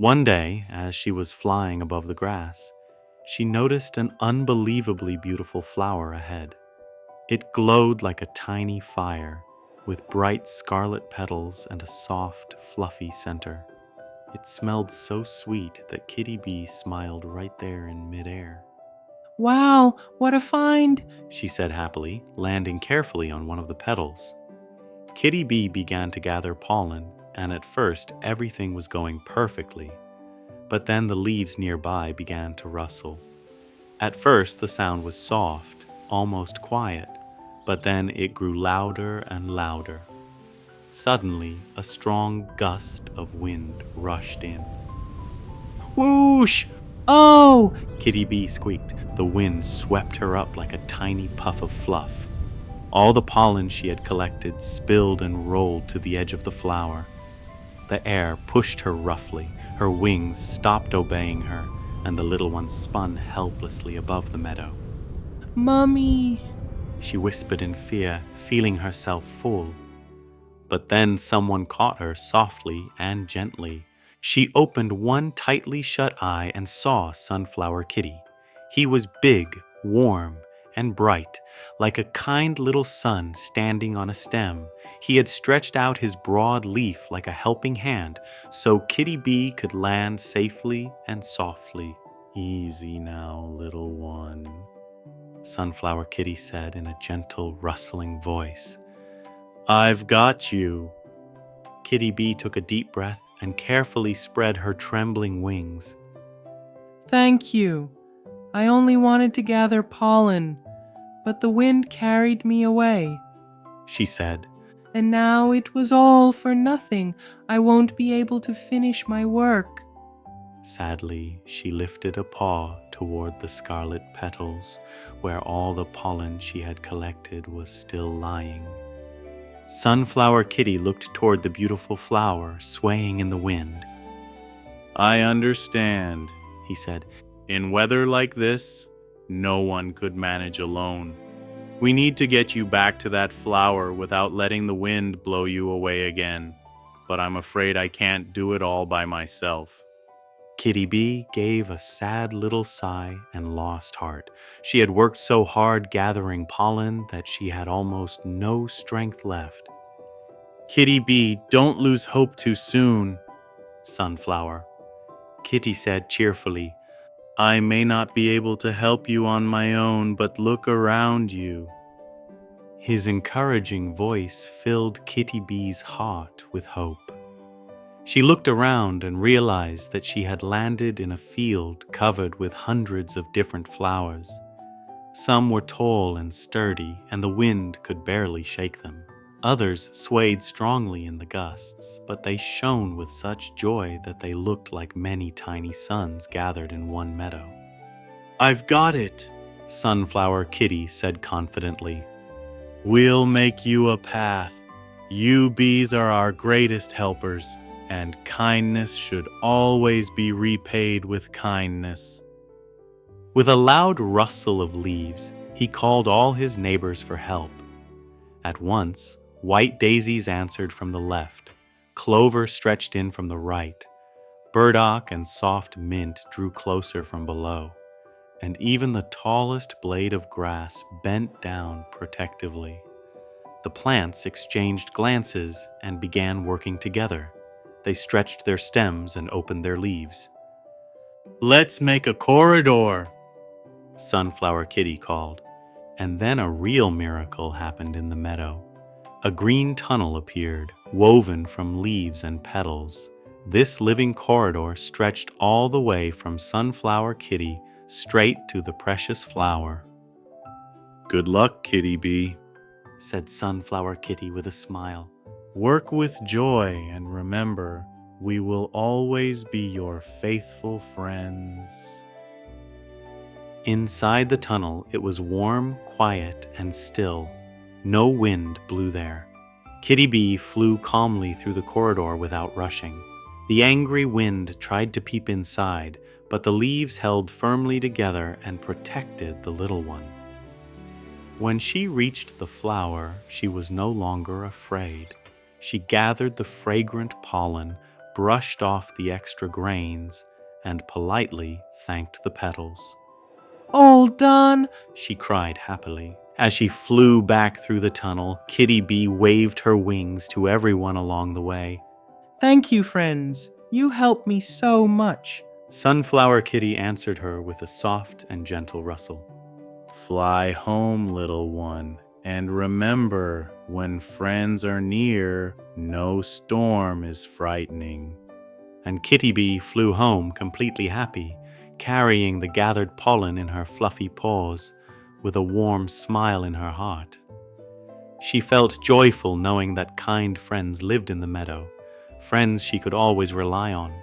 One day, as she was flying above the grass, she noticed an unbelievably beautiful flower ahead. It glowed like a tiny fire, with bright scarlet petals and a soft, fluffy center. It smelled so sweet that Kitty Bee smiled right there in midair. Wow, what a find! She said happily, landing carefully on one of the petals. Kitty Bee began to gather pollen, and at first everything was going perfectly. But then the leaves nearby began to rustle. At first the sound was soft, almost quiet, but then it grew louder and louder. Suddenly, a strong gust of wind rushed in. Whoosh! Oh! Kitty Bee squeaked. The wind swept her up like a tiny puff of fluff. All the pollen she had collected spilled and rolled to the edge of the flower. The air pushed her roughly, her wings stopped obeying her, and the little one spun helplessly above the meadow. Mummy! She whispered in fear, feeling herself fall. But then someone caught her softly and gently. She opened one tightly shut eye and saw Sunflower Kitty. He was big, warm, and bright, like a kind little sun standing on a stem. He had stretched out his broad leaf like a helping hand, so Kitty Bee could land safely and softly. "Easy now, little one," Sunflower Kitty said in a gentle, rustling voice. "I've got you." Kitty Bee took a deep breath and carefully spread her trembling wings. Thank you. I only wanted to gather pollen, but the wind carried me away. She said. And now it was all for nothing. I won't be able to finish my work. Sadly, she lifted a paw toward the scarlet petals, where all the pollen she had collected was still lying. Sunflower Kitty looked toward the beautiful flower swaying in the wind. "I understand," he said. "In weather like this, no one could manage alone. We need to get you back to that flower without letting the wind blow you away again. But I'm afraid I can't do it all by myself." Kitty Bee gave a sad little sigh and lost heart. She had worked so hard gathering pollen that she had almost no strength left. "Kitty Bee, don't lose hope too soon, Sunflower," Kitty said cheerfully. "I may not be able to help you on my own, but look around you." His encouraging voice filled Kitty Bee's heart with hope. She looked around and realized that she had landed in a field covered with hundreds of different flowers. Some were tall and sturdy, and the wind could barely shake them. Others swayed strongly in the gusts, but they shone with such joy that they looked like many tiny suns gathered in one meadow. "I've got it," Sunflower Kitty said confidently. "We'll make you a path. You bees are our greatest helpers, and kindness should always be repaid with kindness." With a loud rustle of leaves, he called all his neighbors for help. At once, white daisies answered from the left, clover stretched in from the right, burdock and soft mint drew closer from below, and even the tallest blade of grass bent down protectively. The plants exchanged glances and began working together. They stretched their stems and opened their leaves. "Let's make a corridor," Sunflower Kitty called. And then a real miracle happened in the meadow. A green tunnel appeared, woven from leaves and petals. This living corridor stretched all the way from Sunflower Kitty straight to the precious flower. "Good luck, Kitty Bee," said Sunflower Kitty with a smile. "Work with joy and remember, we will always be your faithful friends." Inside the tunnel, it was warm, quiet, and still. No wind blew there. Kitty Bee flew calmly through the corridor without rushing. The angry wind tried to peep inside, but the leaves held firmly together and protected the little one. When she reached the flower, she was no longer afraid. She gathered the fragrant pollen, brushed off the extra grains and politely thanked the petals. All done, she cried happily. As she flew back through the tunnel, Kitty Bee waved her wings to everyone along the way. Thank you, friends. You helped me so much. Sunflower Kitty answered her with a soft and gentle rustle. Fly home, little one, and remember, when friends are near, no storm is frightening. And Kitty Bee flew home completely happy, carrying the gathered pollen in her fluffy paws, with a warm smile in her heart. She felt joyful knowing that kind friends lived in the meadow, friends she could always rely on.